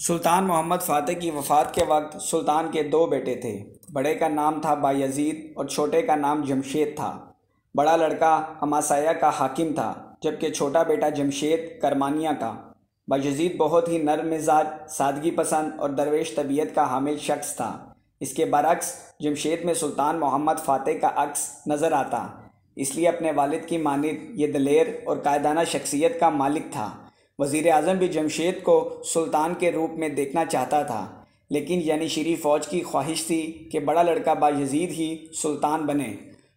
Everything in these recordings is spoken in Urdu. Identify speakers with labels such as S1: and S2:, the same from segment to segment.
S1: سلطان محمد فاتح کی وفات کے وقت سلطان کے دو بیٹے تھے۔ بڑے کا نام تھا بایزید اور چھوٹے کا نام جمشید تھا۔ بڑا لڑکا حماسیہ کا حاکم تھا جبکہ چھوٹا بیٹا جمشید کرمانیہ کا۔ بایزید بہت ہی نرم مزاج، سادگی پسند اور درویش طبیعت کا حامل شخص تھا۔ اس کے برعکس جمشید میں سلطان محمد فاتح کا عکس نظر آتا، اس لیے اپنے والد کی مانند یہ دلیر اور قائدانہ شخصیت کا مالک تھا۔ وزیر اعظم بھی جمشید کو سلطان کے روپ میں دیکھنا چاہتا تھا، لیکن ینیشیری فوج کی خواہش تھی کہ بڑا لڑکا بایزید ہی سلطان بنے۔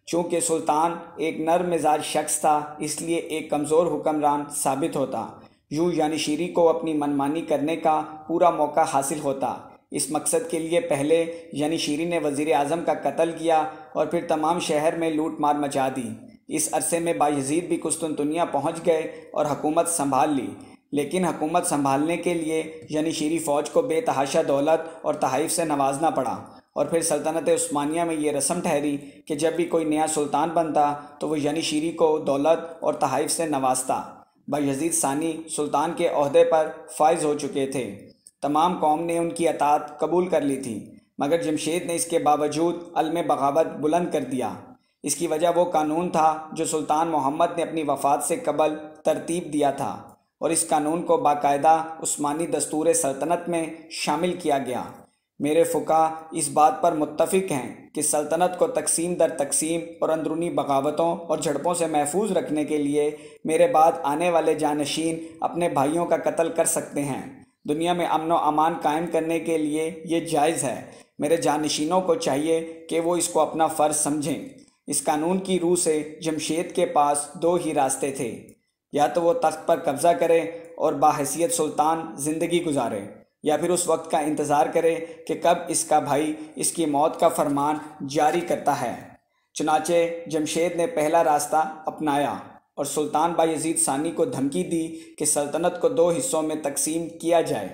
S1: چونکہ سلطان ایک نرم مزاج شخص تھا، اس لیے ایک کمزور حکمران ثابت ہوتا۔ یوں ینیشیری کو اپنی منمانی کرنے کا پورا موقع حاصل ہوتا۔ اس مقصد کے لیے پہلے ینیشیری نے وزیر اعظم کا قتل کیا اور پھر تمام شہر میں لوٹ مار مچا دی۔ اس عرصے میں بایزید بھی قسطنطنیہ پہنچ گئے اور حکومت سنبھال لی، لیکن حکومت سنبھالنے کے لیے ینیشیری فوج کو بے تحاشا دولت اور تحائف سے نوازنا پڑا، اور پھر سلطنت عثمانیہ میں یہ رسم ٹھہری کہ جب بھی کوئی نیا سلطان بنتا تو وہ ینیشیری کو دولت اور تحائف سے نوازتا۔ بایزید ثانی سلطان کے عہدے پر فائز ہو چکے تھے، تمام قوم نے ان کی اطاعت قبول کر لی تھی، مگر جمشید نے اس کے باوجود علم بغاوت بلند کر دیا۔ اس کی وجہ وہ قانون تھا جو سلطان محمد نے اپنی وفات سے قبل ترتیب دیا تھا، اور اس قانون کو باقاعدہ عثمانی دستور سلطنت میں شامل کیا گیا۔ میرے فقہا اس بات پر متفق ہیں کہ سلطنت کو تقسیم در تقسیم اور اندرونی بغاوتوں اور جھڑپوں سے محفوظ رکھنے کے لیے میرے بعد آنے والے جانشین اپنے بھائیوں کا قتل کر سکتے ہیں۔ دنیا میں امن و امان قائم کرنے کے لیے یہ جائز ہے۔ میرے جانشینوں کو چاہیے کہ وہ اس کو اپنا فرض سمجھیں۔ اس قانون کی روح سے جمشید کے پاس دو ہی راستے تھے، یا تو وہ تخت پر قبضہ کرے اور باحیثیت سلطان زندگی گزارے، یا پھر اس وقت کا انتظار کرے کہ کب اس کا بھائی اس کی موت کا فرمان جاری کرتا ہے۔ چنانچہ جمشید نے پہلا راستہ اپنایا اور سلطان بایزید ثانی کو دھمکی دی کہ سلطنت کو دو حصوں میں تقسیم کیا جائے،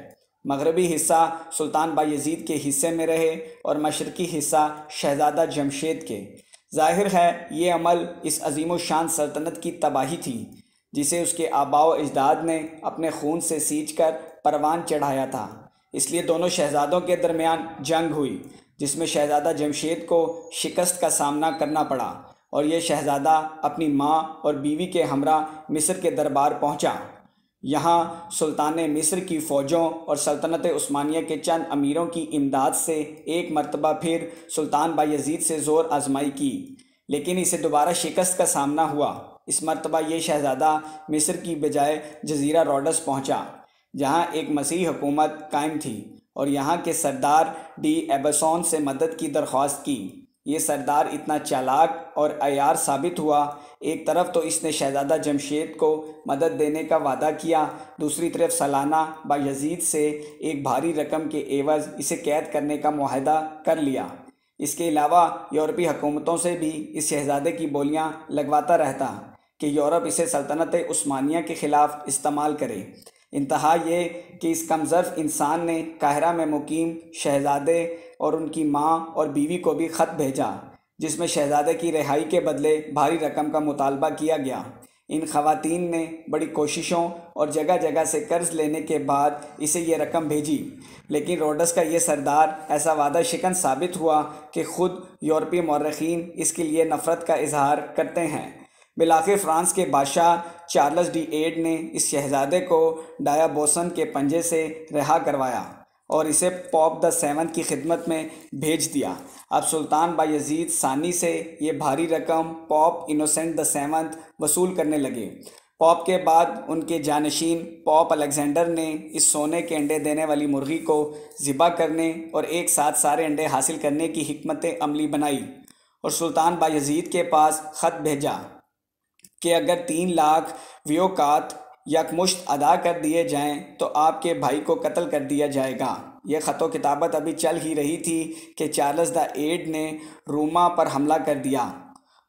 S1: مغربی حصہ سلطان بایزید کے حصے میں رہے اور مشرقی حصہ شہزادہ جمشید کے۔ ظاہر ہے یہ عمل اس عظیم الشان سلطنت کی تباہی تھی جسے اس کے آباء و اجداد نے اپنے خون سے سینچ کر پروان چڑھایا تھا۔ اس لیے دونوں شہزادوں کے درمیان جنگ ہوئی، جس میں شہزادہ جمشید کو شکست کا سامنا کرنا پڑا، اور یہ شہزادہ اپنی ماں اور بیوی کے ہمراہ مصر کے دربار پہنچا۔ یہاں سلطان نے مصر کی فوجوں اور سلطنت عثمانیہ کے چند امیروں کی امداد سے ایک مرتبہ پھر سلطان بایزید سے زور آزمائی کی، لیکن اسے دوبارہ شکست کا سامنا ہوا۔ اس مرتبہ یہ شہزادہ مصر کی بجائے جزیرہ روڈس پہنچا، جہاں ایک مسیحی حکومت قائم تھی، اور یہاں کے سردار ڈی ایبسون سے مدد کی درخواست کی۔ یہ سردار اتنا چالاک اور عیار ثابت ہوا، ایک طرف تو اس نے شہزادہ جمشید کو مدد دینے کا وعدہ کیا، دوسری طرف سالانہ بایزید سے ایک بھاری رقم کے عوض اسے قید کرنے کا معاہدہ کر لیا۔ اس کے علاوہ یورپی حکومتوں سے بھی اس شہزادے کی بولیاں لگواتا رہتا کہ یورپ اسے سلطنت عثمانیہ کے خلاف استعمال کرے۔ انتہا یہ کہ اس کم ظرف انسان نے قاہرہ میں مقیم شہزادے اور ان کی ماں اور بیوی کو بھی خط بھیجا، جس میں شہزادے کی رہائی کے بدلے بھاری رقم کا مطالبہ کیا گیا۔ ان خواتین نے بڑی کوششوں اور جگہ جگہ سے قرض لینے کے بعد اسے یہ رقم بھیجی، لیکن روڈس کا یہ سردار ایسا وعدہ شکن ثابت ہوا کہ خود یورپی مورخین اس کے لیے نفرت کا اظہار کرتے ہیں۔ بالآخر فرانس کے بادشاہ چارلس ڈی ایٹ نے اس شہزادے کو ڈایابوسن کے پنجے سے رہا کروایا اور اسے پوپ دا سیونتھ کی خدمت میں بھیج دیا۔ اب سلطان بایزید ثانی سے یہ بھاری رقم پوپ انوسنٹ دا سیونتھ وصول کرنے لگے۔ پوپ کے بعد ان کے جانشین پوپ الیگزینڈر نے اس سونے کے انڈے دینے والی مرغی کو ذبح کرنے اور ایک ساتھ سارے انڈے حاصل کرنے کی حکمت عملی بنائی، اور سلطان بایزید کے پاس خط بھیجا کہ اگر 3 لاکھ ویوکات یکمشت ادا کر دیے جائیں تو آپ کے بھائی کو قتل کر دیا جائے گا۔ یہ خط و کتابت ابھی چل ہی رہی تھی کہ چارلس دا ایٹ نے روما پر حملہ کر دیا۔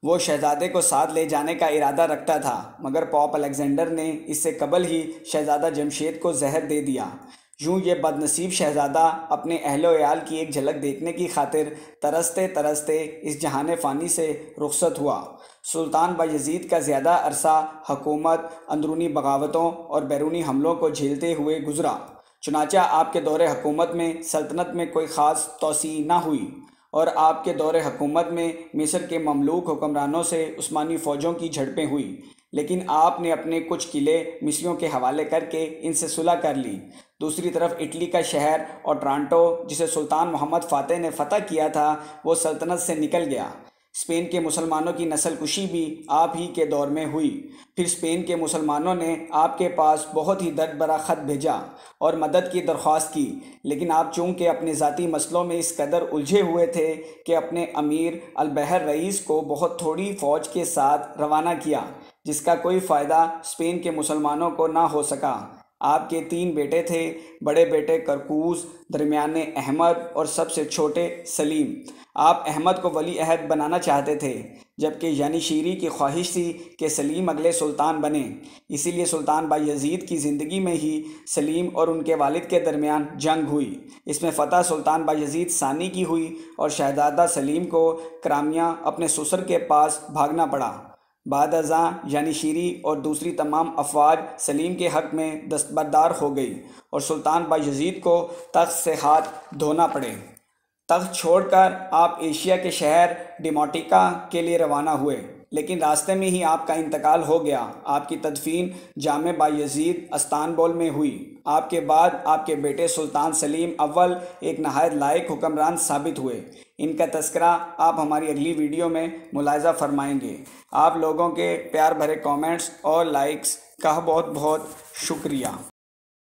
S1: وہ شہزادے کو ساتھ لے جانے کا ارادہ رکھتا تھا، مگر پوپ الیگزینڈر نے اس سے قبل ہی شہزادہ جمشید کو زہر دے دیا۔ یوں یہ بد نصیب شہزادہ اپنے اہل و عیال کی ایک جھلک دیکھنے کی خاطر ترستے ترستے اس جہان فانی سے رخصت ہوا۔ سلطان بایزید کا زیادہ عرصہ حکومت اندرونی بغاوتوں اور بیرونی حملوں کو جھیلتے ہوئے گزرا۔ چنانچہ آپ کے دور حکومت میں سلطنت میں کوئی خاص توسیع نہ ہوئی، اور آپ کے دور حکومت میں مصر کے مملوک حکمرانوں سے عثمانی فوجوں کی جھڑپیں ہوئی، لیکن آپ نے اپنے کچھ قلعے مصریوں کے حوالے کر کے ان سے صلح کر لی۔ دوسری طرف اٹلی کا شہر اور ٹرانٹو، جسے سلطان محمد فاتح نے فتح کیا تھا، وہ سلطنت سے نکل گیا۔ اسپین کے مسلمانوں کی نسل کشی بھی آپ ہی کے دور میں ہوئی۔ پھر اسپین کے مسلمانوں نے آپ کے پاس بہت ہی درد بھرا خط بھیجا اور مدد کی درخواست کی، لیکن آپ چونکہ اپنے ذاتی مسئلوں میں اس قدر الجھے ہوئے تھے کہ اپنے امیر البحر رئیس کو بہت تھوڑی فوج کے ساتھ روانہ کیا، جس کا کوئی فائدہ اسپین کے مسلمانوں کو نہ ہو سکا۔ آپ کے 3 بیٹے تھے، بڑے بیٹے کرکوز، درمیانے احمد اور سب سے چھوٹے سلیم۔ آپ احمد کو ولی عہد بنانا چاہتے تھے، جبکہ یعنی کی خواہش تھی کہ سلیم اگلے سلطان بنیں۔ اسی لیے سلطان بایزید کی زندگی میں ہی سلیم اور ان کے والد کے درمیان جنگ ہوئی۔ اس میں فتح سلطان بایزید ثانی کی ہوئی اور شہزادہ سلیم کو کرامیا اپنے سسر کے پاس بھاگنا پڑا۔ بعد ازاں یعنی اور دوسری تمام افواج سلیم کے حق میں دستبردار ہو گئی اور سلطان بایزید کو تخت سے ہاتھ دھونا پڑے۔ تخت چھوڑ کر آپ ایشیا کے شہر ڈیموٹیکا کے لیے روانہ ہوئے، لیکن راستے میں ہی آپ کا انتقال ہو گیا۔ آپ کی تدفین جامع بایزید استانبول میں ہوئی۔ آپ کے بعد آپ کے بیٹے سلطان سلیم اول ایک نہایت لائق حکمران ثابت ہوئے۔ ان کا تذکرہ آپ ہماری اگلی ویڈیو میں ملاحظہ فرمائیں گے۔ آپ لوگوں کے پیار بھرے کامنٹس اور لائکس کا بہت بہت شکریہ۔